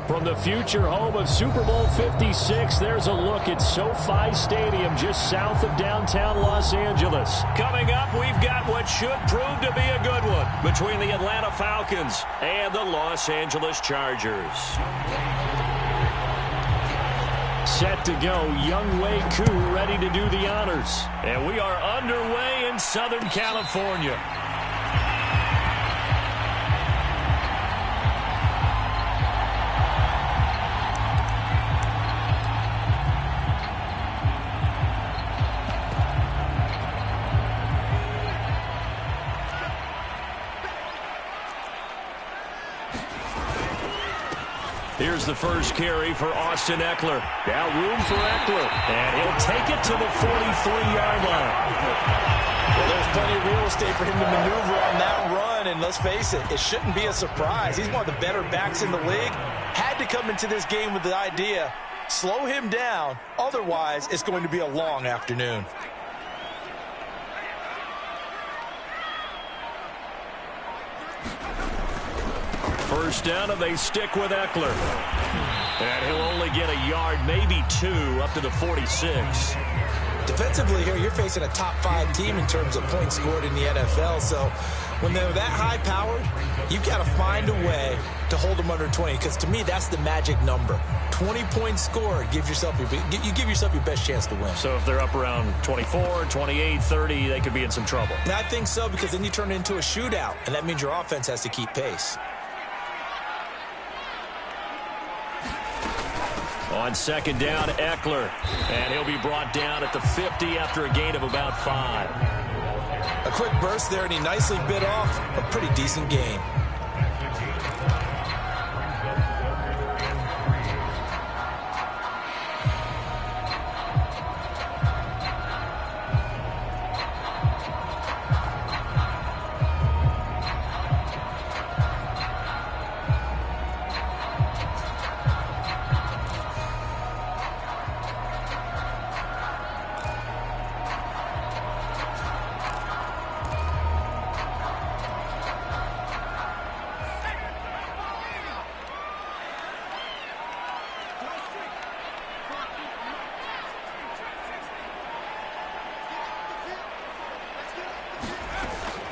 From the future home of Super Bowl 56, there's a look at SoFi Stadium just south of downtown Los Angeles. Coming up, we've got what should prove to be a good one between the Atlanta Falcons and the Los Angeles Chargers. Set to go, Young Wei Koo ready to do the honors. And we are underway in Southern California. Here's the first carry for Austin Eckler. Now room for Eckler. And he'll take it to the 43-yard line. Well, there's plenty of real estate for him to maneuver on that run. And let's face it, it shouldn't be a surprise. He's one of the better backs in the league. Had to come into this game with the idea, slow him down. Otherwise, it's going to be a long afternoon. First down, and they stick with Eckler. And he'll only get a yard, maybe two, up to the 46. Defensively here, you're facing a top-5 team in terms of points scored in the NFL. So when they're that high-powered, you've got to find a way to hold them under 20. Because to me, that's the magic number. 20 points scored, you give yourself your best chance to win. So if they're up around 24, 28, 30, they could be in some trouble. And I think so, because then you turn it into a shootout, and that means your offense has to keep pace. On second down, Eckler. And he'll be brought down at the 50 after a gain of about 5. A quick burst there, and he nicely bit off a pretty decent gain.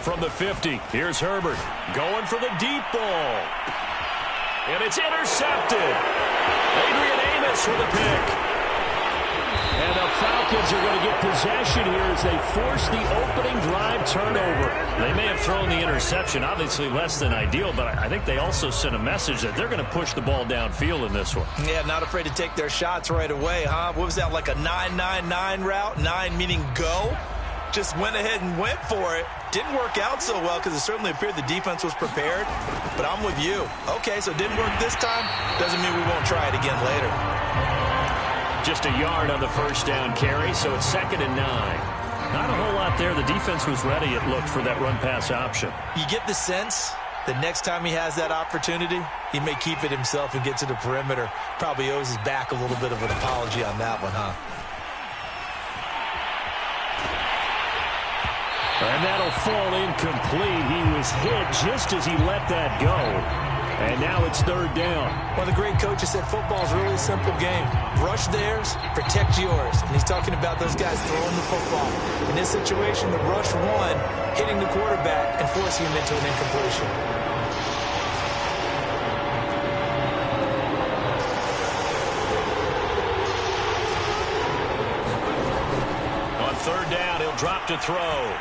From the 50, here's Herbert going for the deep ball. And it's intercepted. Adrian Amos with a pick. And the Falcons are going to get possession here as they force the opening drive turnover. They may have thrown the interception, obviously less than ideal, but I think they also sent a message that they're going to push the ball downfield in this one. Yeah, not afraid to take their shots right away, huh? What was that, like a 9-9-9 route? 9 meaning go? Just went ahead and went for it. Didn't work out so well because it certainly appeared the defense was prepared. But I'm with you. Okay, so it didn't work this time. Doesn't mean we won't try it again later. Just a yard on the first down carry, so it's 2nd and 9. Not a whole lot there. The defense was ready, it looked, for that run-pass option. You get the sense that next time he has that opportunity, he may keep it himself and get to the perimeter. Probably owes his back a little bit of an apology on that one, huh? And that'll fall incomplete. He was hit just as he let that go. And now it's 3rd down. One of the great coaches said football's a really simple game. Rush theirs, protect yours. And he's talking about those guys throwing the football. In this situation, the rush one, hitting the quarterback and forcing him into an incompletion. On 3rd down, he'll drop to throw.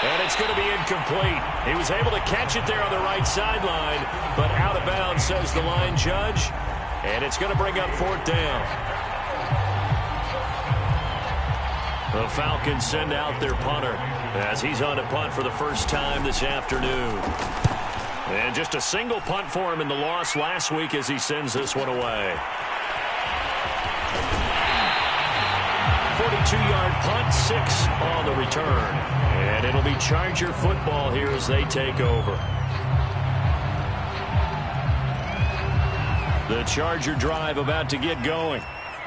And it's going to be incomplete. He was able to catch it there on the right sideline, but out of bounds, says the line judge. And it's going to bring up 4th down. The Falcons send out their punter as he's on to punt for the first time this afternoon. And just a single punt for him in the loss last week as he sends this one away. 42-yard punt, 6 on the return. And it'll be Charger football here as they take over. The Charger drive about to get going.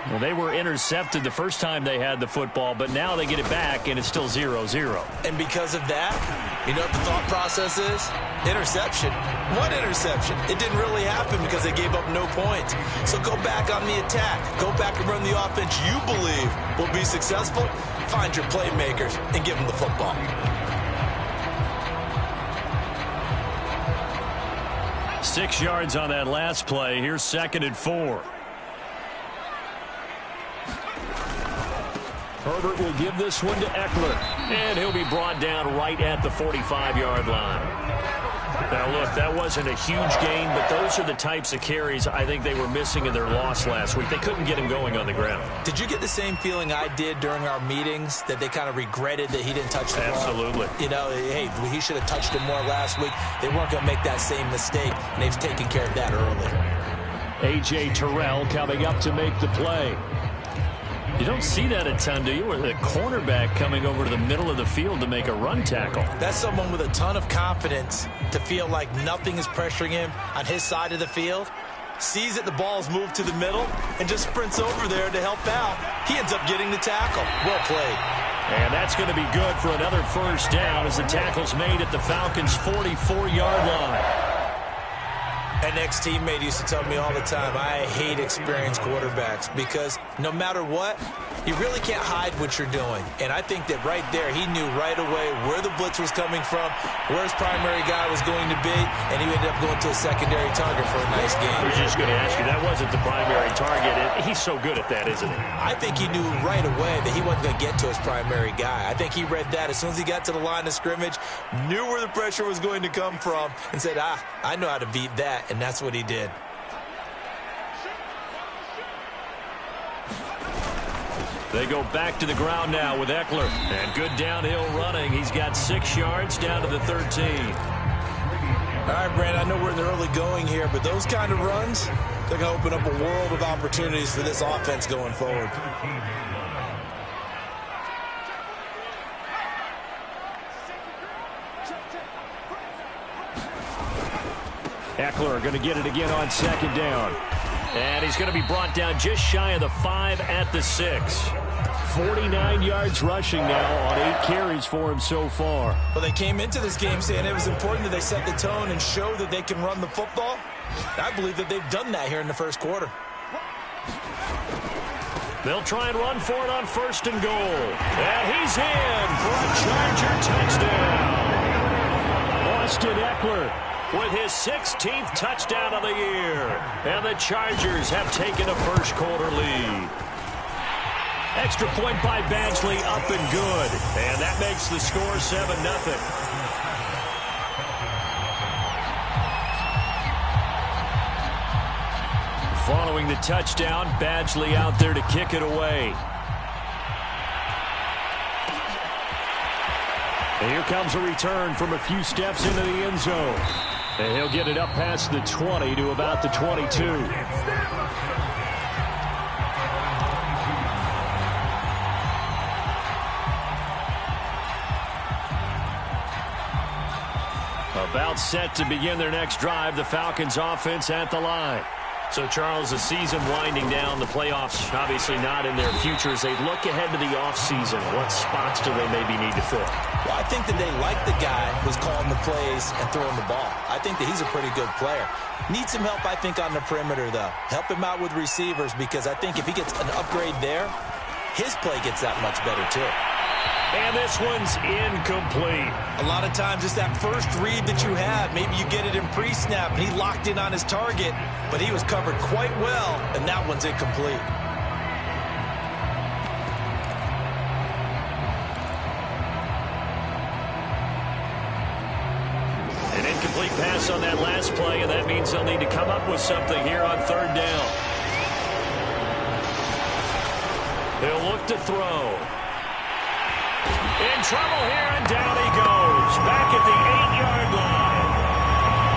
Well, they were intercepted the first time they had the football, but now they get it back, and it's still 0-0. And because of that, you know what the thought process is? Interception. One interception. It didn't really happen because they gave up no points. So go back on the attack. Go back and run the offense you believe will be successful. Find your playmakers and give them the football. Six yards on that last play. Here's 2nd and 4. Herbert will give this one to Eckler, and he'll be brought down right at the 45-yard line. Now, look, that wasn't a huge gain, but those are the types of carries I think they were missing in their loss last week. They couldn't get him going on the ground. Did you get the same feeling I did during our meetings, that they kind of regretted that he didn't touch the ball? Absolutely. You know, hey, he should have touched it more last week. They weren't going to make that same mistake, and they've taken care of that early. A.J. Terrell coming up to make the play. You don't see that a ton, do you? Or the cornerback coming over to the middle of the field to make a run tackle. That's someone with a ton of confidence to feel like nothing is pressuring him on his side of the field. Sees that the ball's moved to the middle and just sprints over there to help out. He ends up getting the tackle. Well played. And that's going to be good for another first down as the tackle's made at the Falcons' 44-yard line. An ex-teammate used to tell me all the time, I hate experienced quarterbacks because no matter what, you really can't hide what you're doing. And I think that right there, he knew right away where the blitz was coming from, where his primary guy was going to be, and he ended up going to a secondary target for a nice game. I was just going to ask you, that wasn't the primary target. He's so good at that, isn't he? I think he knew right away that he wasn't going to get to his primary guy. I think he read that as soon as he got to the line of scrimmage, knew where the pressure was going to come from, and said, I know how to beat that. And that's what he did. They go back to the ground now with Eckler. And good downhill running. He's got 6 yards down to the 13. All right, Brandon, I know we're in the early going here, but those kind of runs, they're going to open up a world of opportunities for this offense going forward. Eckler going to get it again on 2nd down. And he's going to be brought down just shy of the 5 at the 6. 49 yards rushing now on 8 carries for him so far. Well, they came into this game saying it was important that they set the tone and show that they can run the football. I believe that they've done that here in the first quarter. They'll try and run for it on 1st and goal. And he's in for a Charger touchdown. Austin Eckler with his 16th touchdown of the year. And the Chargers have taken a first quarter lead. Extra point by Badgley, up and good. And that makes the score 7-0. Following the touchdown, Badgley out there to kick it away. And here comes a return from a few steps into the end zone. And he'll get it up past the 20 to about the 22. About set to begin their next drive, the Falcons offense at the line. So, Charles, the season winding down, the playoffs obviously not in their future. As they look ahead to the offseason, what spots do they maybe need to fill? Well, I think that they like the guy who's calling the plays and throwing the ball. I think that he's a pretty good player. Needs some help, I think, on the perimeter, though. Help him out with receivers, because I think if he gets an upgrade there, his play gets that much better, too. And this one's incomplete. A lot of times it's that first read that you have. Maybe you get it in pre-snap, and he locked in on his target, but he was covered quite well, and that one's incomplete. An incomplete pass on that last play, and that means they'll need to come up with something here on 3rd down. They'll look to throw. In trouble here, and down he goes. Back at the 8-yard line.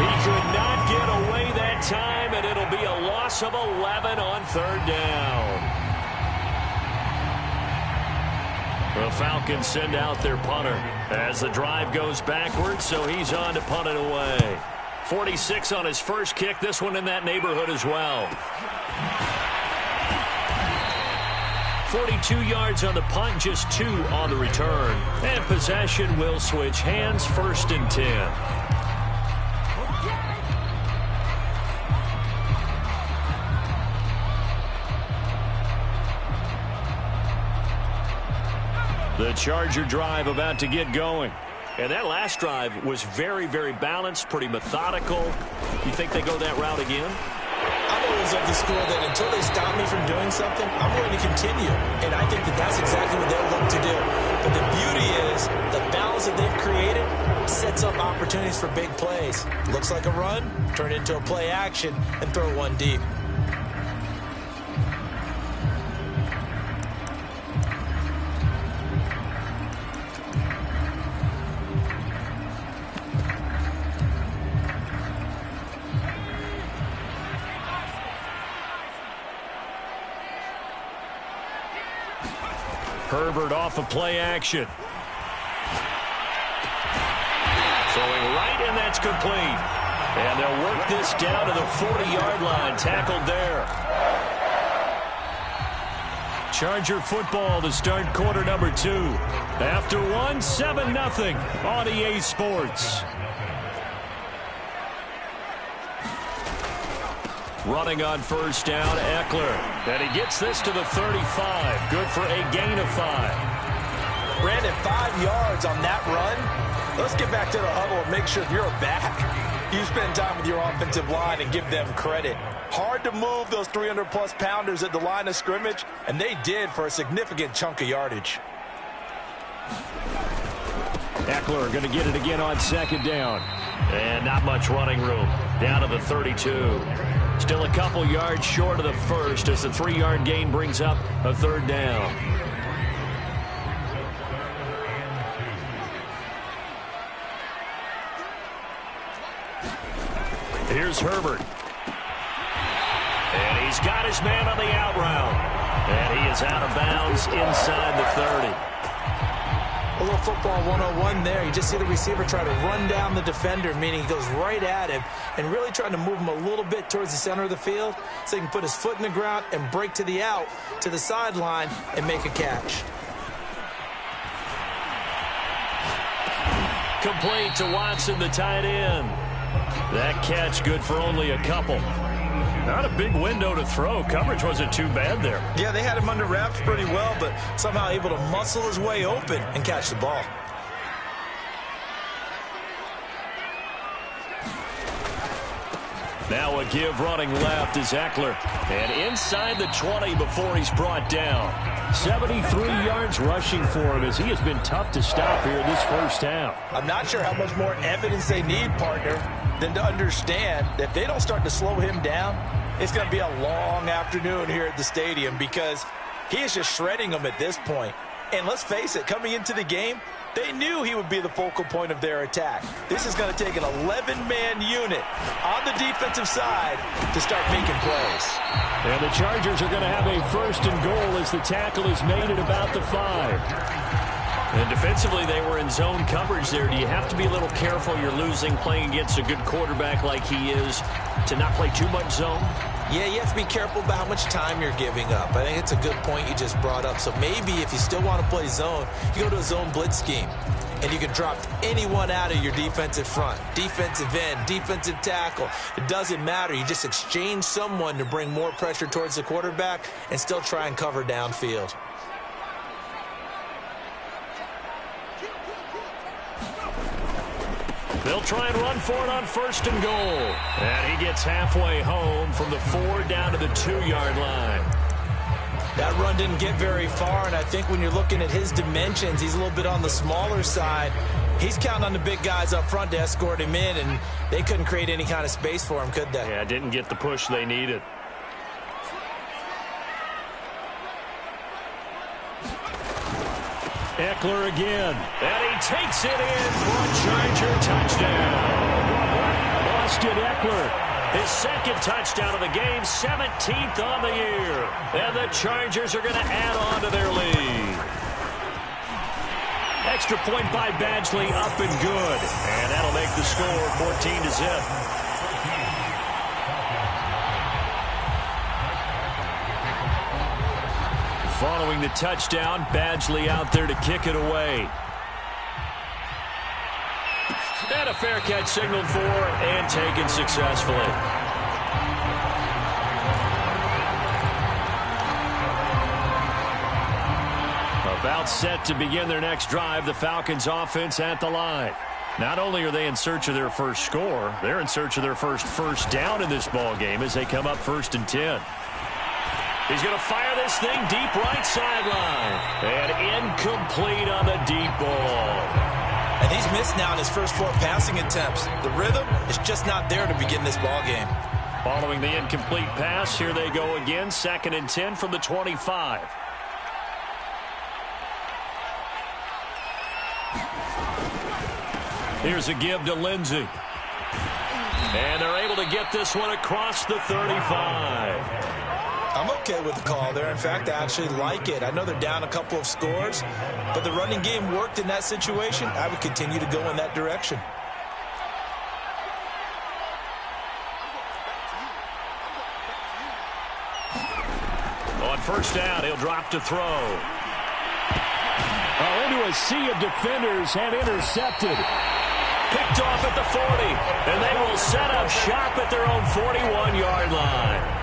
He could not get away that time, and it'll be a loss of 11 on 3rd down. The Falcons send out their punter as the drive goes backwards, so he's on to punt it away. 46 on his first kick. This one in that neighborhood as well. 42 yards on the punt, just 2 on the return. And possession will switch hands, 1st and 10. The Charger drive about to get going. And that last drive was very, very balanced, pretty methodical. You think they go that route again? I'm always of the school that until they stop me from doing something, I'm going to continue. And I think that that's exactly what they'll look to do. But the beauty is the balance that they've created sets up opportunities for big plays. Looks like a run, turn it into a play action, and throw one deep. Herbert off of play action. Throwing right, and that's complete. And they'll work this down to the 40-yard line. Tackled there. Charger football to start quarter number 2. After 1, 7-0 on EA Sports. Running on 1st down, Eckler. And he gets this to the 35. Good for a gain of 5. Brandon, 5 yards on that run. Let's get back to the huddle and make sure you're back. You spend time with your offensive line and give them credit. Hard to move those 300-plus pounders at the line of scrimmage, and they did for a significant chunk of yardage. Eckler going to get it again on 2nd down. And not much running room. Down to the 32. Still a couple yards short of the 1st as the 3-yard gain brings up a 3rd down. Here's Herbert. And he's got his man on the out route. And he is out of bounds inside the 30. A little football 101 there. You just see the receiver try to run down the defender, meaning he goes right at him and really trying to move him a little bit towards the center of the field so he can put his foot in the ground and break to the out, to the sideline, and make a catch. Complete to Watson, the tight end. That catch good for only a couple. Not a big window to throw. Coverage wasn't too bad there. Yeah, they had him under wraps pretty well, but somehow able to muscle his way open and catch the ball. Now a give running left is Eckler. And inside the 20 before he's brought down. 73 yards rushing for him as he has been tough to stop here this 1st half. I'm not sure how much more evidence they need, partner, than to understand that if they don't start to slow him down, it's going to be a long afternoon here at the stadium because he is just shredding them at this point. And let's face it, coming into the game, they knew he would be the focal point of their attack. This is going to take an 11-man unit on the defensive side to start making plays. And the Chargers are going to have a 1st and goal as the tackle is made at about the 5. And defensively, they were in zone coverage there. Do you have to be a little careful? You're losing playing against a good quarterback like he is to not play too much zone? Yeah, you have to be careful about how much time you're giving up. I think it's a good point you just brought up. So maybe if you still want to play zone, you go to a zone blitz scheme. And you can drop anyone out of your defensive front. Defensive end, defensive tackle. It doesn't matter. You just exchange someone to bring more pressure towards the quarterback and still try and cover downfield. They'll try and run for it on 1st and goal. And he gets halfway home from the 4 down to the 2-yard line. That run didn't get very far, and I think when you're looking at his dimensions, he's a little bit on the smaller side. He's counting on the big guys up front to escort him in, and they couldn't create any kind of space for him, could they? Yeah, didn't get the push they needed. Eckler again. And he takes it in for a Charger touchdown. Austin Eckler. His 2nd touchdown of the game, 17th on the year. And the Chargers are going to add on to their lead. Extra point by Badgley, up and good. And that'll make the score 14-0. Following the touchdown, Badgley out there to kick it away. And a fair catch signaled for and taken successfully. About set to begin their next drive, the Falcons offense at the line. Not only are they in search of their first score, they're in search of their first down in this ball game as they come up 1st and 10. He's going to fire this thing deep right sideline. And incomplete on the deep ball. And he's missed now in his first 4 passing attempts. The rhythm is just not there to begin this ball game. Following the incomplete pass, here they go again. 2nd and 10 from the 25. Here's a give to Lindsey. And they're able to get this one across the 35. I'm okay with the call there. In fact, I actually like it. I know they're down a couple of scores, but the running game worked in that situation. I would continue to go in that direction. On 1st down, he'll drop to throw. Into a sea of defenders and intercepted. Picked off at the 40, and they will set up shop at their own 41-yard line.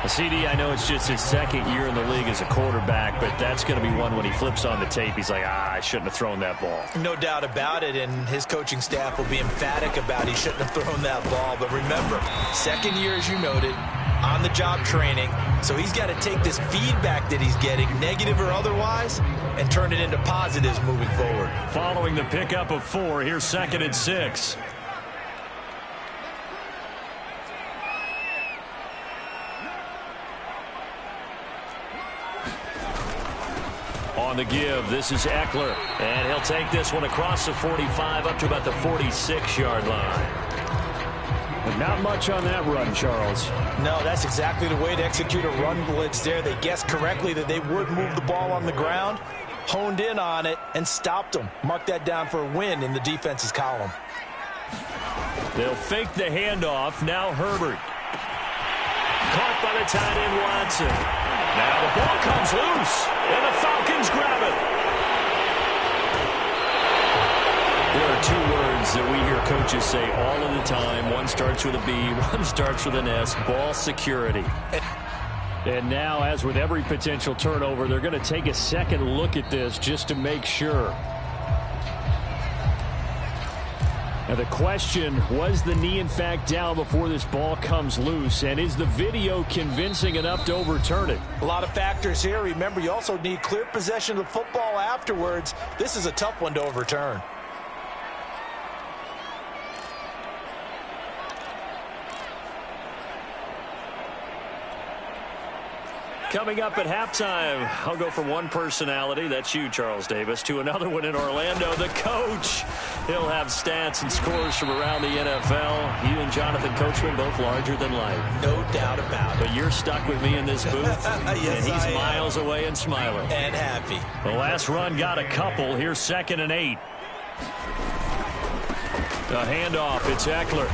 CD, I know it's just his 2nd year in the league as a quarterback, but that's going to be one when he flips on the tape, he's like, I shouldn't have thrown that ball. No doubt about it, and his coaching staff will be emphatic about he shouldn't have thrown that ball. But remember, 2nd year, as you noted, on-the-job training, so he's got to take this feedback that he's getting, negative or otherwise, and turn it into positives moving forward. Following the pickup of 4, here's 2nd and 6. On the give, this is Eckler, and he'll take this one across the 45 up to about the 46-yard line. But not much on that run, Charles. No, that's exactly the way to execute a run blitz there. They guessed correctly that they would move the ball on the ground, honed in on it, and stopped them. Mark that down for a win in the defense's column. They'll fake the handoff. Now Herbert. Caught by the tight end Watson. Now the ball comes loose, and the Falcons grab it. There are 2 words that we hear coaches say all of the time. One starts with a B, one starts with an S, ball security. And now, as with every potential turnover, they're going to take a second look at this just to make sure. Now the question, was the knee in fact down before this ball comes loose? And is the video convincing enough to overturn it? A lot of factors here. Remember, you also need clear possession of the football afterwards. This is a tough one to overturn. Coming up at halftime, I'll go from one personality, that's you, Charles Davis, to another one in Orlando, the coach. He'll have stats and scores from around the NFL. You and Jonathan Coachman, both larger than life. No doubt about it. But you're stuck with me in this booth, yes, and he's miles away and smiling. And happy. The last run got a couple. Here's 2nd and 8. The handoff, it's Eckler.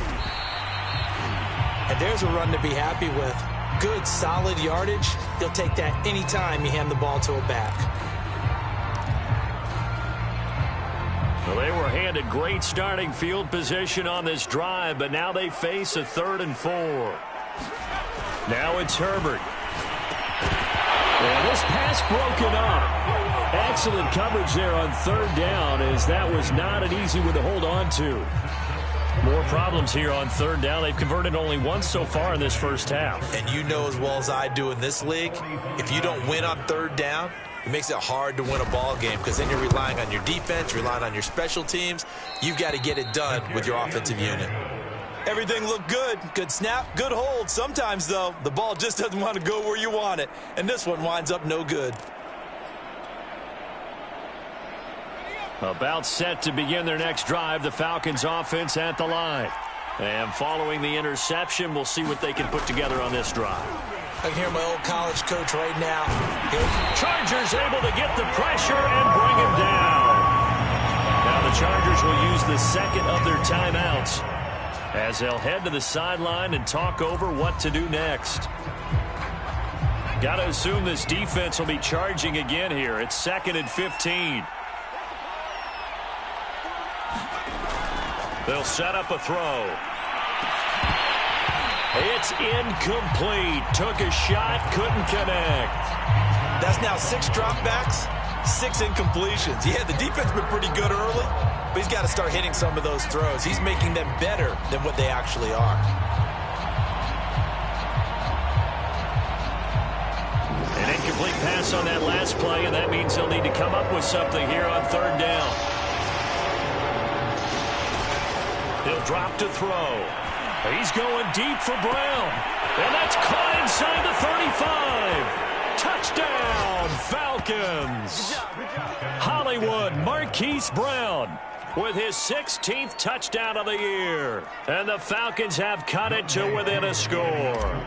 And there's a run to be happy with. Good, solid yardage. He'll take that anytime you hand the ball to a back. Well, they were handed great starting field position on this drive, but now they face a 3rd and 4. Now it's Herbert. And this pass broken up. Excellent coverage there on 3rd down, as that was not an easy one to hold on to. More problems here on 3rd down. They've converted only once so far in this first half. And you know as well as I do in this league, if you don't win on 3rd down, it makes it hard to win a ball game because then you're relying on your defense, relying on your special teams. You've got to get it done with your offensive unit. Everything looked good. Good snap, good hold. Sometimes, though, the ball just doesn't want to go where you want it. And this one winds up no good. About set to begin their next drive, the Falcons offense at the line. And following the interception, we'll see what they can put together on this drive. I can hear my old college coach right now. Chargers able to get the pressure and bring him down. Now the Chargers will use the 2nd of their timeouts as they'll head to the sideline and talk over what to do next. Got to assume this defense will be charging again here. It's 2nd and 15. They'll set up a throw. It's incomplete. Took a shot, couldn't connect. That's now 6 dropbacks, 6 incompletions. Yeah, the defense been pretty good early, but he's got to start hitting some of those throws. He's making them better than what they actually are. An incomplete pass on that last play, and that means they'll need to come up with something here on 3rd down. He'll drop to throw. He's going deep for Brown. And that's caught inside the 35. Touchdown, Falcons. Hollywood Marquise Brown with his 16th touchdown of the year. And the Falcons have cut it to within a score.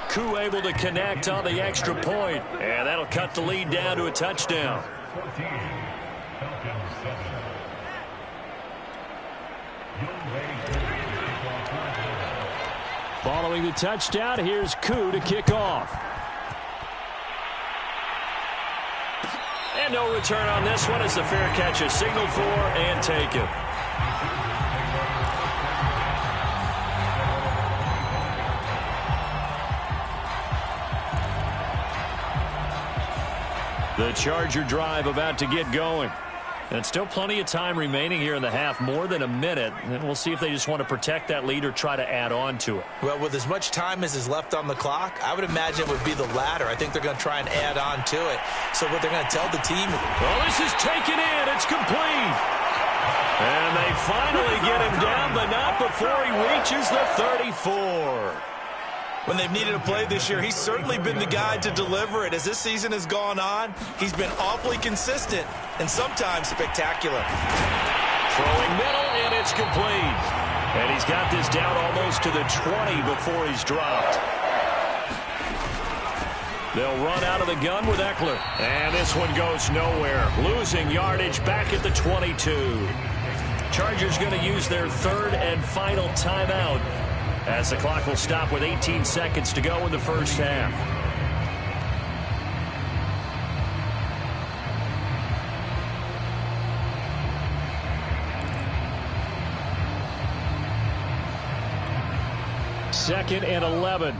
Koo able to connect on the extra point, and that'll cut the lead down to a touchdown. Following the touchdown, here's Koo to kick off. And no return on this one as the fair catch is signaled for and taken. The Charger drive about to get going. And still plenty of time remaining here in the half, more than a minute. And we'll see if they just want to protect that lead or try to add on to it. Well, with as much time as is left on the clock, I would imagine it would be the latter. I think they're going to try and add on to it. So what they're going to tell the team... Well, this is taken in. It's complete. And they finally get him down, but not before he reaches the 34. When they've needed a play this year, he's certainly been the guy to deliver it. As this season has gone on, he's been awfully consistent and sometimes spectacular. Throwing middle, and it's complete. And he's got this down almost to the 20 before he's dropped. They'll run out of the gun with Eckler. And this one goes nowhere. Losing yardage back at the 22. Chargers going to use their 3rd and final timeout, as the clock will stop with 18 seconds to go in the first half. Second and 11.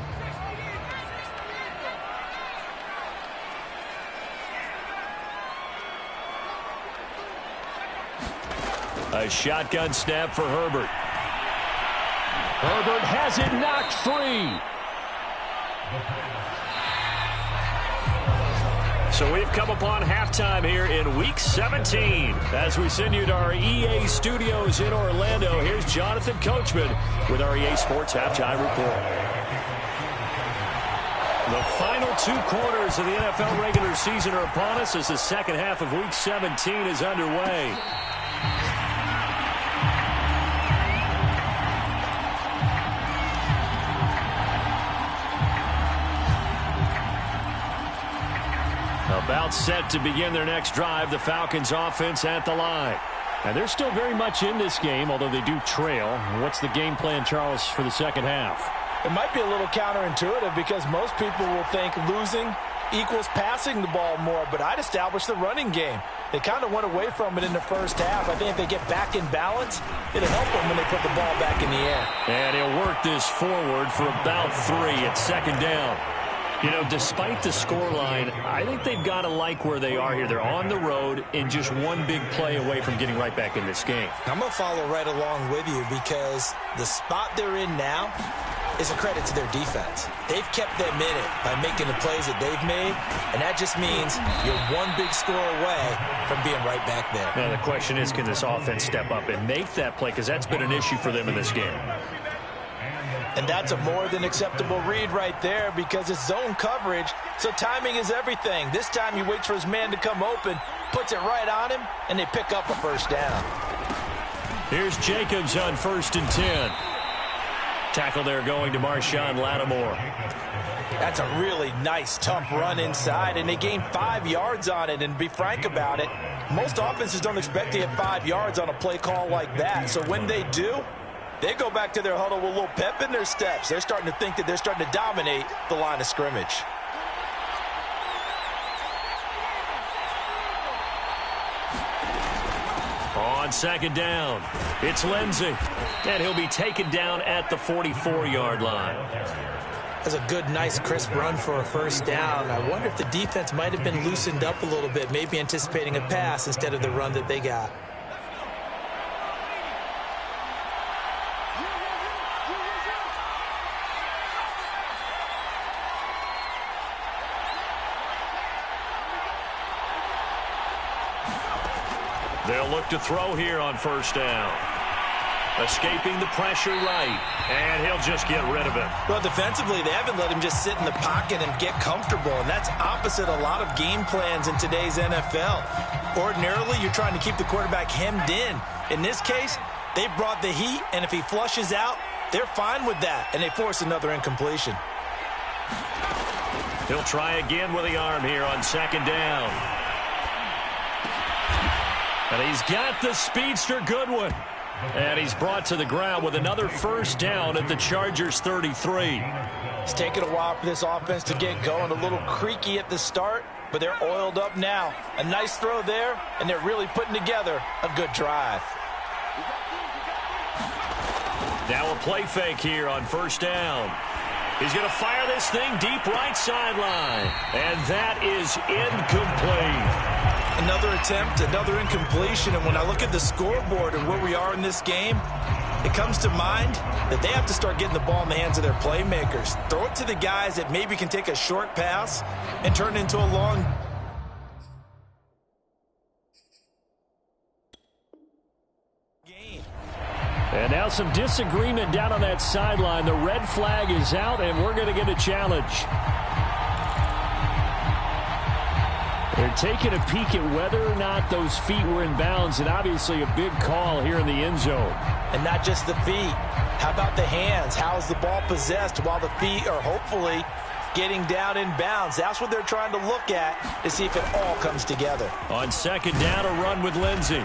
A shotgun snap for Herbert. Herbert has it knocked free. So we've come upon halftime here in Week 17. As we send you to our EA studios in Orlando, here's Jonathan Coachman with our EA Sports Halftime Report. The final 2 quarters of the NFL regular season are upon us as the second half of Week 17 is underway. About set to begin their next drive, the Falcons offense at the line. And they're still very much in this game, although they do trail. What's the game plan, Charles, for the second half? It might be a little counterintuitive because most people will think losing equals passing the ball more, but I'd establish the running game. They kind of went away from it in the first half. I think if they get back in balance, it'll help them when they put the ball back in the air. And he'll work this forward for about 3 at 2nd down. You know, despite the scoreline, I think they've got to like where they are here. They're on the road and just one big play away from getting right back in this game. I'm going to follow right along with you because the spot they're in now is a credit to their defense. They've kept them in it by making the plays that they've made, and that just means you're one big score away from being right back there. Now, the question is, can this offense step up and make that play? Because that's been an issue for them in this game. And that's a more than acceptable read right there because it's zone coverage, so timing is everything. This time he waits for his man to come open, puts it right on him, and they pick up a first down. Here's Jacobs on 1st and 10. Tackle there going to Marshawn Lattimore. That's a really nice, tough run inside, and they gained 5 yards on it. And to be frank about it, most offenses don't expect to get 5 yards on a play call like that. So when they do, They go back to their huddle with a little pep in their steps. They're starting to think that they're starting to dominate the line of scrimmage. On second down, it's Lindsey, and he'll be taken down at the 44-yard line. That's a good, nice, crisp run for a first down. I wonder if the defense might have been loosened up a little bit, maybe anticipating a pass instead of the run that they got. They'll look to throw here on first down. Escaping the pressure right, and he'll just get rid of it. Well, defensively, they haven't let him just sit in the pocket and get comfortable, and that's opposite a lot of game plans in today's NFL. Ordinarily, you're trying to keep the quarterback hemmed in. In this case, they brought the heat, and if he flushes out, they're fine with that, and they force another incompletion. He'll try again with the arm here on second down. And he's got the speedster Goodwin. And he's brought to the ground with another first down at the Chargers 33. It's taken a while for this offense to get going. A little creaky at the start, but they're oiled up now. A nice throw there, and they're really putting together a good drive. Now a play fake here on first down. He's going to fire this thing deep right sideline. And that is incomplete. Another attempt, another incompletion, and when I look at the scoreboard and where we are in this game, it comes to mind that they have to start getting the ball in the hands of their playmakers. Throw it to the guys that maybe can take a short pass and turn it into a long game. And now some disagreement down on that sideline. The red flag is out, and we're going to get a challenge. They're taking a peek at whether or not those feet were in bounds, and obviously a big call here in the end zone. And not just the feet. How about the hands? How is the ball possessed while the feet are hopefully getting down in bounds? That's what they're trying to look at to see if it all comes together. On second down, a run with Lindsey.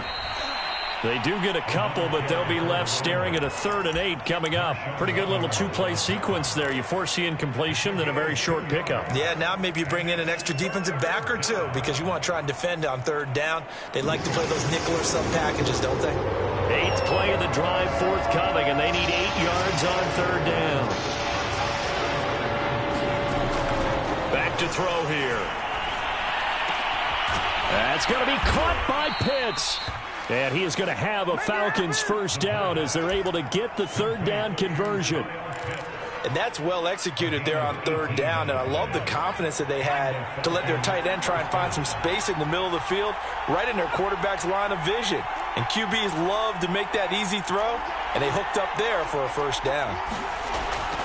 They do get a couple, but they'll be left staring at a 3rd and 8 coming up. Pretty good little two-play sequence there. You force the incompletion, then a very short pickup. Yeah, now maybe you bring in an extra defensive back or two because you want to try and defend on 3rd down. They like to play those nickel or sub packages, don't they? 8th play of the drive forthcoming, and they need 8 yards on 3rd down. Back to throw here. That's going to be caught by Pitts. And he is going to have a Falcons first down as they're able to get the 3rd down conversion. And that's well executed there on 3rd down. And I love the confidence that they had to let their tight end try and find some space in the middle of the field, right in their quarterback's line of vision. And QBs love to make that easy throw, and they hooked up there for a first down.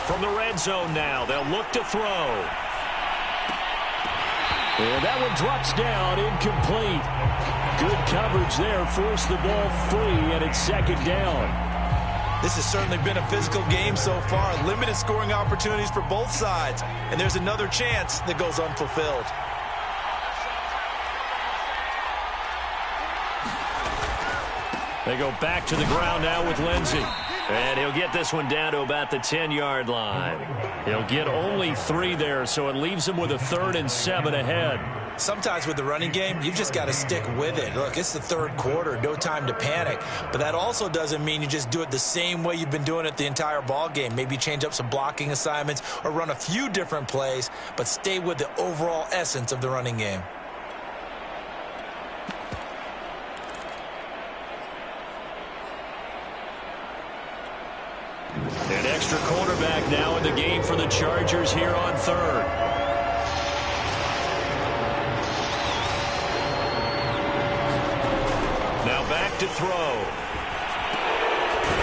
From the red zone now, they'll look to throw. And that one drops down, incomplete. Good coverage there, forced the ball free, and it's second down. This has certainly been a physical game so far. Limited scoring opportunities for both sides. And there's another chance that goes unfulfilled. They go back to the ground now with Lindsey. And he'll get this one down to about the 10-yard line. He'll get only 3 there, so it leaves him with a 3rd and 7 ahead. Sometimes with the running game, you've just got to stick with it. Look, it's the 3rd quarter, no time to panic. But that also doesn't mean you just do it the same way you've been doing it the entire ball game. Maybe change up some blocking assignments or run a few different plays, but stay with the overall essence of the running game. An extra quarterback now in the game for the Chargers here on 3rd. Now back to throw.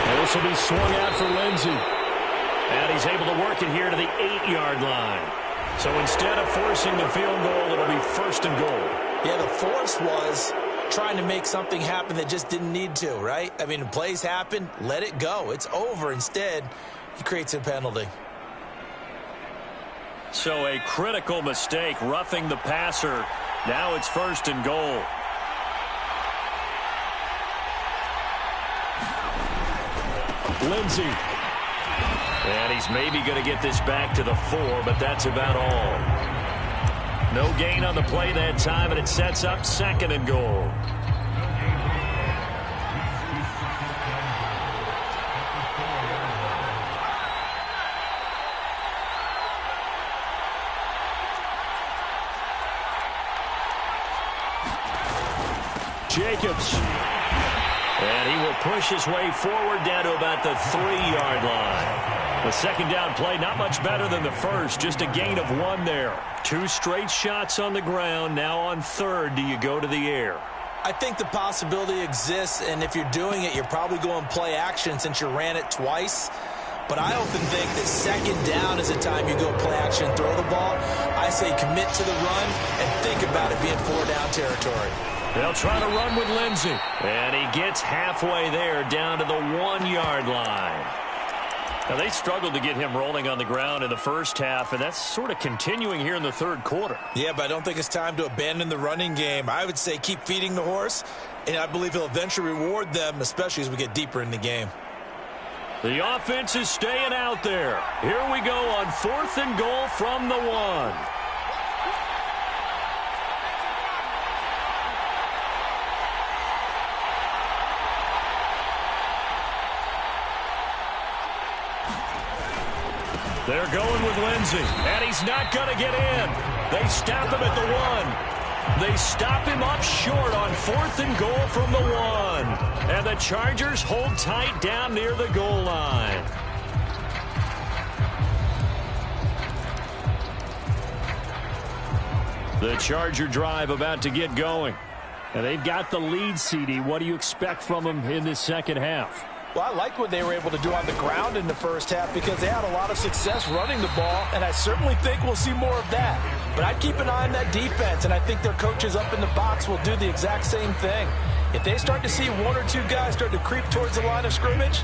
And this will be swung out for Lindsey. And he's able to work it here to the 8-yard line. So instead of forcing the field goal, it'll be 1st and goal. Yeah, the force was trying to make something happen that just didn't need to, right? I mean, plays happen, let it go. It's over. Instead, he creates a penalty. So a critical mistake, roughing the passer. Now it's 1st and goal. Lindsey. And he's maybe going to get this back to the 4, but that's about all. No gain on the play that time, and it sets up 2nd and goal. Jacobs. And he will push his way forward down to about the 3-yard line. The second down play, not much better than the first, just a gain of 1 there. 2 straight shots on the ground. Now on 3rd, do you go to the air? I think the possibility exists, and if you're doing it, you're probably going play action since you ran it twice. But I often think that 2nd down is the time you go play action and throw the ball. I say commit to the run and think about it being 4-down territory. They'll try to run with Lindsey. And he gets halfway there down to the 1-yard line. Now, they struggled to get him rolling on the ground in the first half, and that's sort of continuing here in the 3rd quarter. Yeah, but I don't think it's time to abandon the running game. I would say keep feeding the horse, and I believe he'll eventually reward them, especially as we get deeper in the game. The offense is staying out there. Here we go on 4th and goal from the 1. They're going with Lindsey, and he's not going to get in. They stop him at the 1. They stop him up short on 4th and goal from the 1. And the Chargers hold tight down near the goal line. The Charger drive about to get going. And they've got the lead, CD. What do you expect from them in this second half? Well, I like what they were able to do on the ground in the first half because they had a lot of success running the ball, and I certainly think we'll see more of that. But I'd keep an eye on that defense, and I think their coaches up in the box will do the exact same thing. If they start to see 1 or 2 guys start to creep towards the line of scrimmage,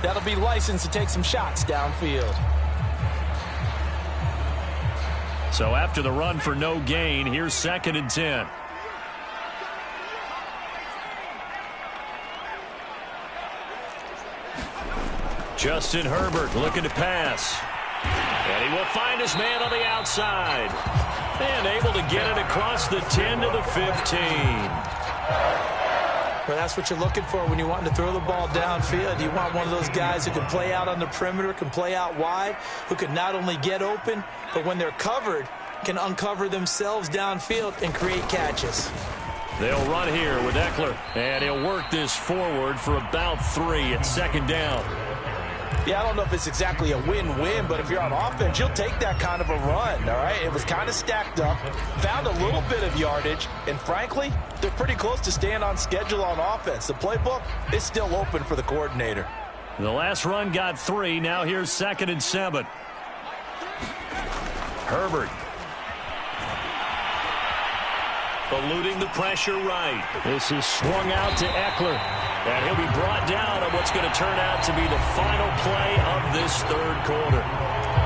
that'll be licensed to take some shots downfield. So after the run for no gain, here's 2nd and 10. Justin Herbert looking to pass. And he will find his man on the outside. And able to get it across the 10 to the 15. Well, that's what you're looking for when you want to throw the ball downfield. You want one of those guys who can play out on the perimeter, can play out wide, who can not only get open, but when they're covered, can uncover themselves downfield and create catches. They'll run here with Eckler. And he'll work this forward for about 3 at 2nd down. Yeah, I don't know if it's exactly a win-win, but if you're on offense, you'll take that kind of a run, all right? It was kind of stacked up, found a little bit of yardage, and frankly, they're pretty close to staying on schedule on offense. The playbook is still open for the coordinator. The last run got 3. Now here's 2nd and 7. Herbert. Eluding the pressure right. This is swung out to Eckler. And he'll be brought down on what's going to turn out to be the final play of this 3rd quarter.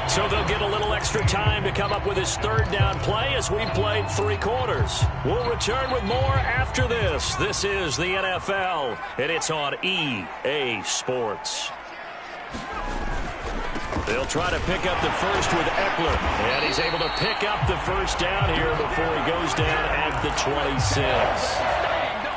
So they'll get a little extra time to come up with his 3rd down play as we played 3 quarters. We'll return with more after this. This is the NFL, and it's on EA Sports. They'll try to pick up the first with Eckler. And he's able to pick up the first down here before he goes down at the 26.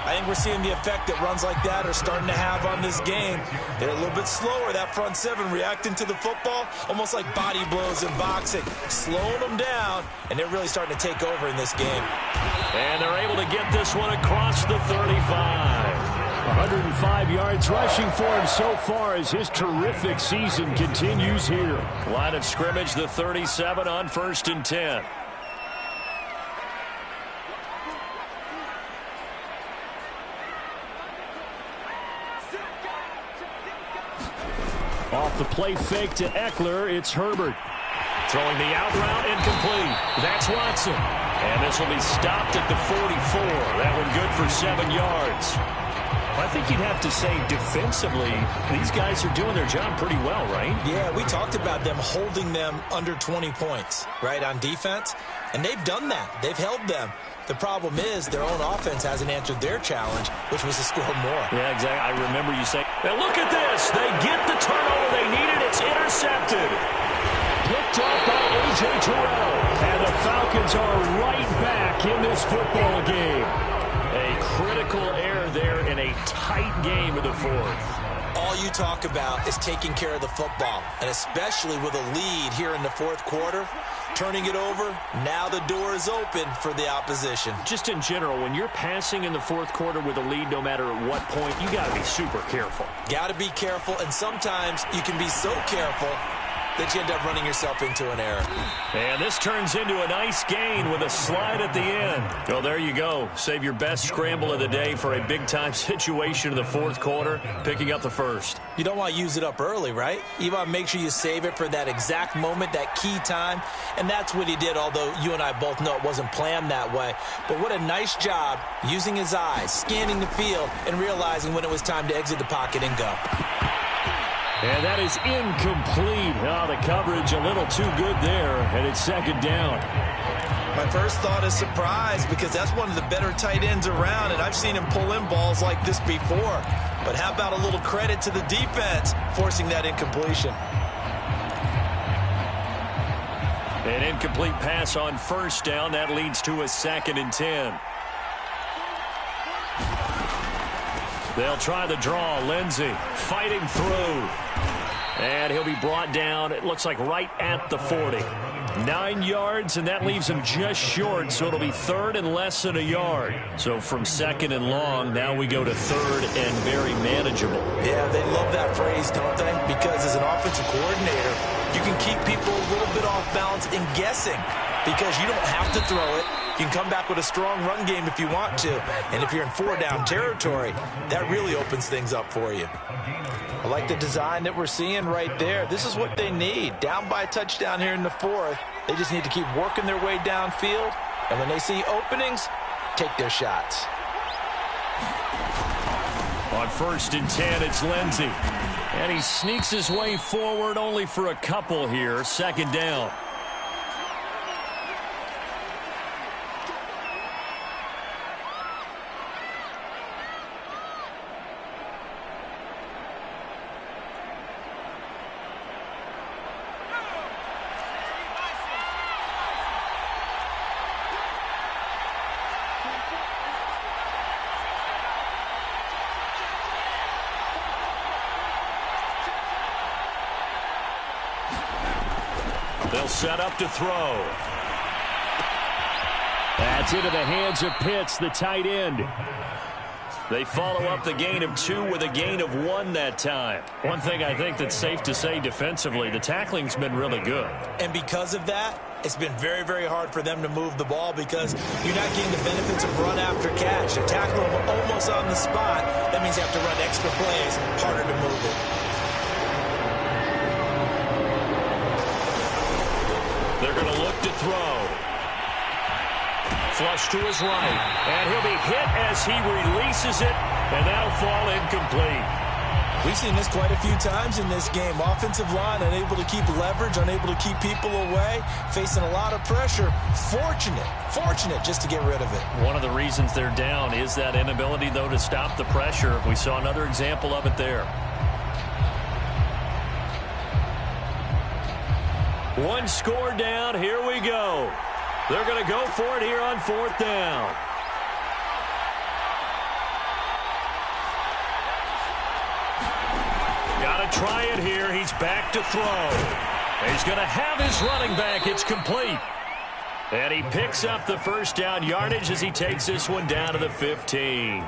I think we're seeing the effect that runs like that are starting to have on this game. They're a little bit slower, that front 7, reacting to the football, almost like body blows in boxing, slowing them down, and they're really starting to take over in this game. And they're able to get this one across the 35. 105 yards rushing for him so far as his terrific season continues here. Line of scrimmage, the 37 on 1st and 10. Off the play fake to Eckler, it's Herbert. Throwing the out route incomplete. That's Watson. And this will be stopped at the 44. That one good for 7 yards. I think you'd have to say defensively, these guys are doing their job pretty well, right? Yeah, we talked about them holding them under 20 points, right, on defense. And they've done that. They've held them. The problem is their own offense hasn't answered their challenge, which was to score more. Yeah, exactly. I remember you saying, now look at this. They get the turnover they needed. It's intercepted. Picked up by A.J. Terrell. And the Falcons are right back in this football game. A critical error there in a tight game in the fourth. All you talk about is taking care of the football, and especially with a lead here in the fourth quarter. Turning it over, now the door is open for the opposition. Just in general, when you're passing in the fourth quarter with a lead, no matter at what point, you got to be super careful. Got to be careful, and sometimes you can be so careful that you end up running yourself into an error. And this turns into a nice gain with a slide at the end. Well, there you go. Save your best scramble of the day for a big-time situation in the fourth quarter, picking up the first. You don't want to use it up early, right? You want to make sure you save it for that exact moment, that key time, and that's what he did, although you and I both know it wasn't planned that way. But what a nice job using his eyes, scanning the field, and realizing when it was time to exit the pocket and go. And that is incomplete. Oh, the coverage a little too good there, and it's second down. My first thought is surprise, because that's one of the better tight ends around, and I've seen him pull in balls like this before. But how about a little credit to the defense forcing that incompletion? An incomplete pass on first down. That leads to a 2nd and 10. They'll try the draw. Lindsey fighting through. And he'll be brought down, it looks like right at the 40. 9 yards, and that leaves him just short, so it'll be 3rd and less than a yard. So from 2nd and long, now we go to 3rd and very manageable. Yeah, they love that phrase, don't they? Because as an offensive coordinator, you can keep people a little bit off balance in guessing, because you don't have to throw it. You can come back with a strong run game if you want to. And if you're in 4-down territory, that really opens things up for you. I like the design that we're seeing right there. This is what they need. Down by a touchdown here in the fourth. They just need to keep working their way downfield. And when they see openings, take their shots. On 1st and 10, it's Lindsey. And he sneaks his way forward only for a couple here. 2nd down. They'll set up to throw. That's into the hands of Pitts, the tight end. They follow up the gain of 2 with a gain of 1 that time. One thing I think that's safe to say defensively, the tackling's been really good. And because of that, it's been very, very hard for them to move the ball because you're not getting the benefits of run after catch. You tackle them almost on the spot. That means you have to run extra plays, harder to move it. They're going to look to throw. Flush to his right. And he'll be hit as he releases it, and that'll fall incomplete. We've seen this quite a few times in this game. Offensive line unable to keep leverage, unable to keep people away, facing a lot of pressure. Fortunate just to get rid of it. One of the reasons they're down is that inability, though, to stop the pressure. We saw another example of it there. One score down. Here we go. They're going to go for it here on 4th down. Got to try it here. He's back to throw. He's going to have his running back. It's complete. And he picks up the first down yardage as he takes this one down to the 15.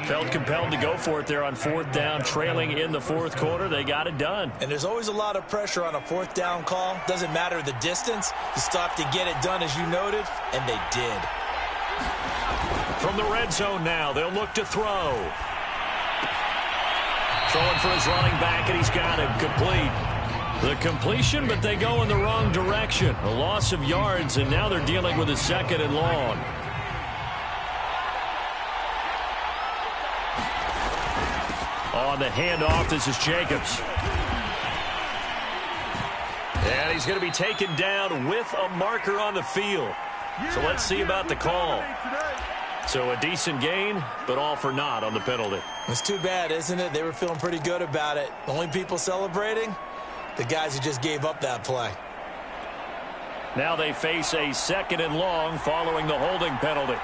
Felt compelled to go for it there on 4th down, trailing in the fourth quarter. They got it done. And there's always a lot of pressure on a 4th down call. Doesn't matter the distance. You still have to get it done, as you noted, and they did. From the red zone now, they'll look to throw. Throwing for his running back, and he's got it complete. The completion, but they go in the wrong direction. A loss of yards, and now they're dealing with a 2nd and long. On the handoff, this is Jacobs. And he's going to be taken down with a marker on the field. So let's see about the call. So a decent gain, but all for naught on the penalty. It's too bad, isn't it? They were feeling pretty good about it. The only people celebrating, the guys who just gave up that play. Now they face a 2nd and long following the holding penalty.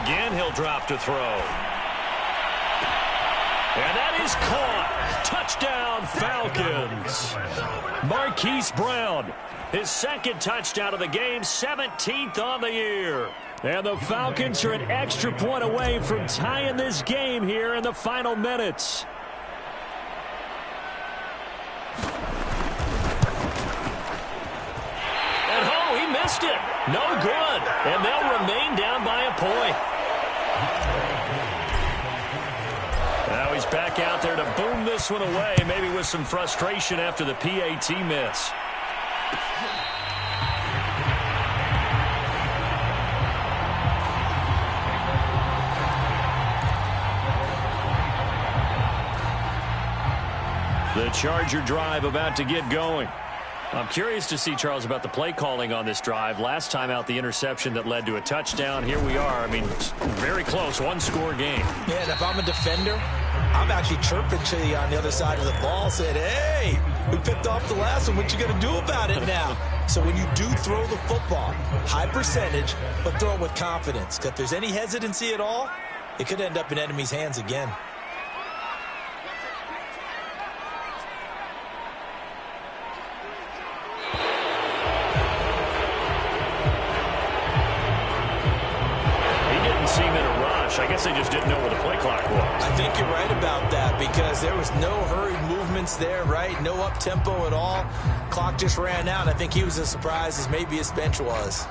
Again, he'll drop to throw. And that is caught. Touchdown, Falcons. Marquise Brown, his 2nd touchdown of the game, 17th on the year. And the Falcons are an extra point away from tying this game here in the final minutes. And oh, he missed it. No good. And they'll remain down by a point. Now he's back out there to boom this one away, maybe with some frustration after the PAT miss. The Charger drive about to get going. I'm curious to see, Charles, about the play calling on this drive. Last time out, the interception that led to a touchdown. Here we are. I mean, very close, one-score game. Yeah, and if I'm a defender, I'm actually chirping to you on the other side of the ball, saying, hey, we picked off the last one. What you going to do about it now? So when you do throw the football, high percentage, but throw it with confidence. Because if there's any hesitancy at all, it could end up in enemy's hands again. I guess they just didn't know where the play clock was. I think you're right about that because there was no hurried movements there, right? No up-tempo at all. Clock just ran out. I think he was as surprised as maybe his bench was.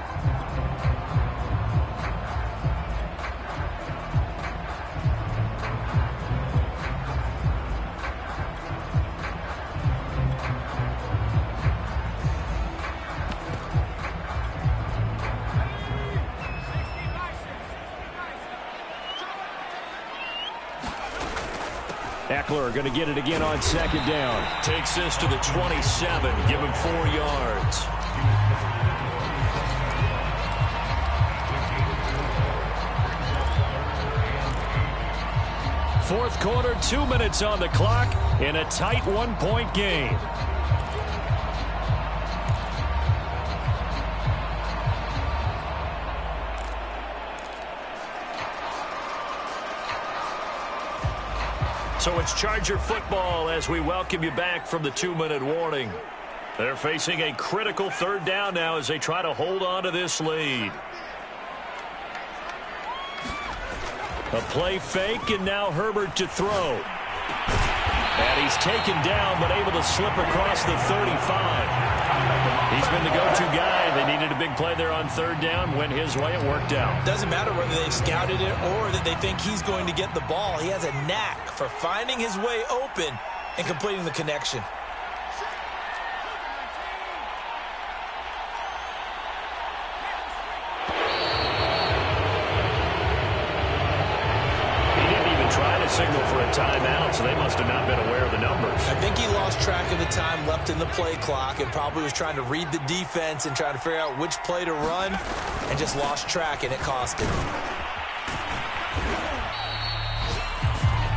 Eckler going to get it again on 2nd down. Takes this to the 27. Give him 4 yards. Fourth quarter, 2 minutes on the clock in a tight 1-point game. So it's Charger football as we welcome you back from the 2-minute warning. They're facing a critical 3rd down now as they try to hold on to this lead. A play fake, and now Herbert to throw. And he's taken down, but able to slip across the 35. He's been the go-to guy. They needed a big play there on 3rd down. Went his way. It worked out. Doesn't matter whether they've scouted it or that they think he's going to get the ball. He has a knack for finding his way open and completing the connection. Signal for a timeout, so they must have not been aware of the numbers. I think he lost track of the time left in the play clock and probably was trying to read the defense and trying to figure out which play to run and just lost track, and it cost him.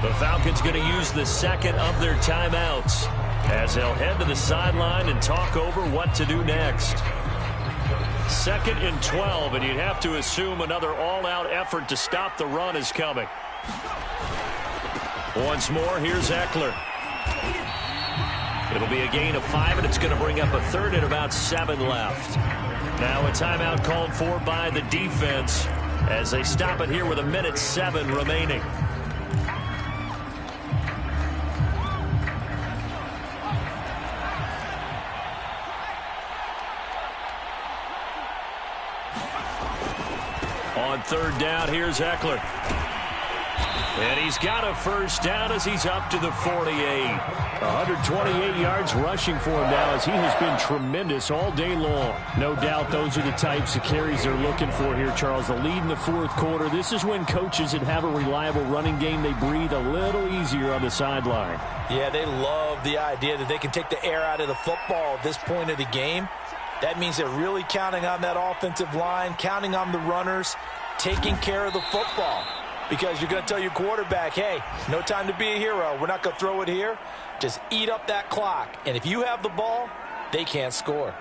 The Falcons going to use the 2nd of their timeouts as they'll head to the sideline and talk over what to do next. 2nd and 12, and you'd have to assume another all-out effort to stop the run is coming. Once more, here's Eckler. It'll be a gain of 5, and it's going to bring up a 3rd and about 7 left. Now a timeout called for by the defense as they stop it here with 1:07 remaining. On 3rd down, here's Eckler. And he's got a first down as he's up to the 48. 128 yards rushing for him now as he has been tremendous all day long. No doubt those are the types of carries they're looking for here, Charles. The lead in the fourth quarter. This is when coaches that have a reliable running game, they breathe a little easier on the sideline. Yeah, they love the idea that they can take the air out of the football at this point of the game. That means they're really counting on that offensive line, counting on the runners, taking care of the football. Because you're going to tell your quarterback, hey, no time to be a hero. We're not going to throw it here. Just eat up that clock. And if you have the ball, they can't score.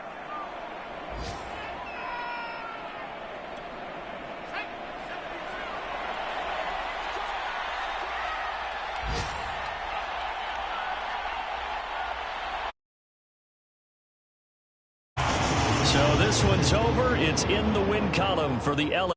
So this one's over. It's in the win column for the LA.